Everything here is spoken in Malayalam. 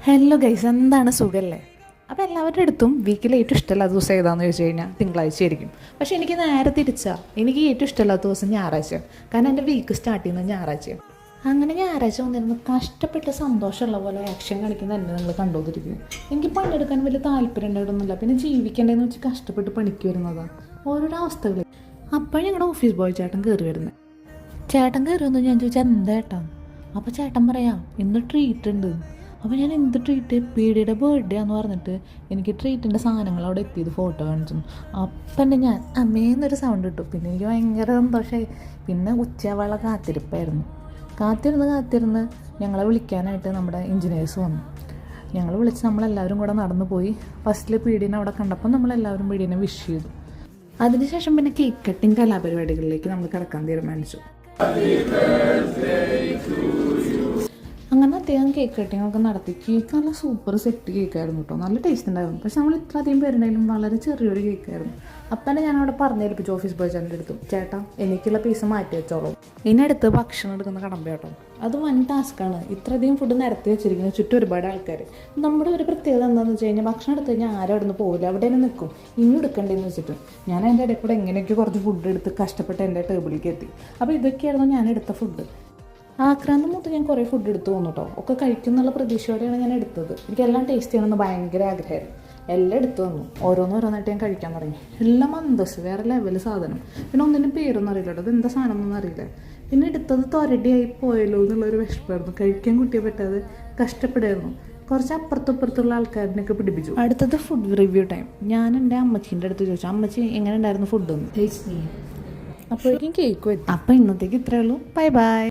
ഹലോ ഗൈസ്, എന്താണ് സുഖമല്ലേ? അപ്പോൾ എല്ലാവരുടെ അടുത്തും വീക്കിൽ ഏറ്റവും ഇഷ്ടമില്ലാത്ത ദിവസം ഏതാണെന്ന് ചോദിച്ചു കഴിഞ്ഞാൽ തിങ്കളാഴ്ച ആയിരിക്കും. പക്ഷേ എനിക്ക് നേരെ തിരിച്ചാൽ എനിക്ക് ഏറ്റവും ഇഷ്ടമില്ലാത്ത ദിവസം ഞായറാഴ്ച. കാരണം എൻ്റെ വീക്ക് സ്റ്റാർട്ട് ചെയ്യുന്നത് ഞായറാഴ്ചയാണ്. അങ്ങനെ ഞായറാഴ്ച വന്നിരുന്നു കഷ്ടപ്പെട്ട് സന്തോഷമുള്ള പോലെ ആക്ഷൻ കാണിക്കുന്ന എന്നെ നിങ്ങൾ കണ്ടുകൊണ്ടിരിക്കും. എനിക്ക് പണിയെടുക്കാൻ വലിയ താല്പര്യം ഉണ്ടായിട്ടൊന്നുമില്ല. പിന്നെ ജീവിക്കേണ്ടതെന്ന് വെച്ച് കഷ്ടപ്പെട്ട് പണിക്ക് വരുന്നതാണ് ഓരോരോ അവസ്ഥകൾ. അപ്പോൾ ഞങ്ങളുടെ ഓഫീസ് ബോയ് ചേട്ടൻ കയറി വരുന്നത്. ചേട്ടൻ കയറി വന്നു. ഞാൻ ചോദിച്ചാൽ എന്താ ചേട്ടാ? അപ്പോൾ ചേട്ടൻ പറയാം, ഇന്ന് ട്രീറ്റ് ഉണ്ട്. അപ്പോൾ ഞാൻ എന്ത് ട്രീറ്റ്? പീഡിയുടെ ബർത്ത്ഡേ ആണെന്ന് പറഞ്ഞിട്ട് എനിക്ക് ട്രീറ്റിൻ്റെ സാധനങ്ങൾ അവിടെ എത്തിയത് ഫോട്ടോ കാണിച്ചു. അപ്പം തന്നെ ഞാൻ അമ്മേന്നൊരു സൗണ്ട് ഇട്ടു. പിന്നെ എനിക്ക് ഭയങ്കര സന്തോഷമായി. പിന്നെ ഉച്ചവള കാത്തിരിപ്പായിരുന്നു. കാത്തിരുന്ന് ഞങ്ങളെ വിളിക്കാനായിട്ട് നമ്മുടെ എഞ്ചിനീയേഴ്സ് വന്നു. ഞങ്ങൾ വിളിച്ച് നമ്മളെല്ലാവരും കൂടെ നടന്നു പോയി. ഫസ്റ്റിൽ പീഡീനെ അവിടെ കണ്ടപ്പോൾ നമ്മളെല്ലാവരും പീഡീനെ വിഷ് ചെയ്തു. അതിനുശേഷം പിന്നെ കേക്ക് കട്ടിങ് കലാപരിപാടികളിലേക്ക് നമ്മൾ കിടക്കാൻ തീരുമാനിച്ചു. അങ്ങനെ അദ്ദേഹം കേക്ക് കട്ടിങ്ങൊക്കെ നടത്തി. കേക്ക് നല്ല സൂപ്പർ സെറ്റ് കേക്കായിരുന്നു കേട്ടോ, നല്ല ടേസ്റ്റ് ഉണ്ടായിരുന്നു. പക്ഷെ നമ്മൾ ഇത്ര അധികം പേരുണ്ടായാലും വളരെ ചെറിയൊരു കേക്കായിരുന്നു. അപ്പം ഞാൻ അവിടെ പറഞ്ഞേൽപ്പിച്ചു ഓഫീസ് ബോയ് ചേട്ടൻ്റെ അടുത്തും, ചേട്ടാ എനിക്കുള്ള പീസ് മാറ്റി വെച്ചോളൂ, ഇതിനടുത്ത് ഭക്ഷണം എടുക്കുന്ന കടമ്പ കേട്ടോ. അത് വൻ ടാസ്ക്കാണ്. ഇത്രയധികം ഫുഡ് നിരത്തി വെച്ചിരിക്കുന്നത്, ചുറ്റും ഒരുപാട് ആൾക്കാർ. നമ്മുടെ ഒരു പ്രത്യേകത എന്താണെന്ന് വെച്ച് കഴിഞ്ഞാൽ ഭക്ഷണം എടുത്ത് കഴിഞ്ഞാൽ ആരും അവിടെ നിന്ന് പോകില്ല, അവിടെ തന്നെ നിൽക്കും ഇന്നും എടുക്കണ്ടേന്ന് വെച്ചിട്ട്. ഞാൻ അതിൻ്റെ ഇടയിൽ കൂടെ എങ്ങനെയൊക്കെ കുറച്ച് ഫുഡ് എടുത്ത് കഷ്ടപ്പെട്ട് എൻ്റെ ടേബിളിലേക്ക് എത്തി. അപ്പോൾ ഇതൊക്കെയായിരുന്നു ഞാൻ എടുത്ത ഫുഡ്. ആക്രാന്തം മൂത്ത് ഞാൻ കുറേ ഫുഡ് എടുത്തു തോന്നു കേട്ടോ. ഒക്കെ കഴിക്കുന്നുള്ള പ്രതീക്ഷയോടെയാണ് ഞാൻ എടുത്തത്. എനിക്കെല്ലാം ടേസ്റ്റ് ചെയ്യണമെന്ന് ഭയങ്കര ആഗ്രഹമായിരുന്നു. എല്ലാം എടുത്തു വന്നു. ഓരോന്നോരോന്നായിട്ട് ഞാൻ കഴിക്കാൻ തുടങ്ങി. എല്ലാം അന്തസ്, വേറെ ലെവൽ സാധനം. പിന്നെ ഒന്നിനും പേരൊന്നും അറിയില്ല കേട്ടോ, അതെന്താ സാധനം എന്നൊന്നും അറിയില്ല. പിന്നെ എടുത്തത് തൊരടിയായി പോയല്ലോ എന്നുള്ളൊരു വിഷമമായിരുന്നു. കഴിക്കാൻ കുട്ടിയെ പറ്റാതെ കഷ്ടപ്പെടായിരുന്നു. കുറച്ച് അപ്പുറത്തുള്ള ആൾക്കാരിനൊക്കെ പിടിപ്പിച്ചു. അടുത്തത് ഫുഡ് റിവ്യൂ ടൈം. ഞാൻ എൻ്റെ അമ്മച്ചീൻ്റെ അടുത്ത് ചോദിച്ചു, അമ്മച്ചി എങ്ങനെ ഉണ്ടായിരുന്നു ഫുഡ് എന്ന്. അപ്പോഴേക്കും കേക്ക് വരും. അപ്പം ഇന്നത്തേക്ക് ഇത്രയേ ഉള്ളൂ. Bye bye.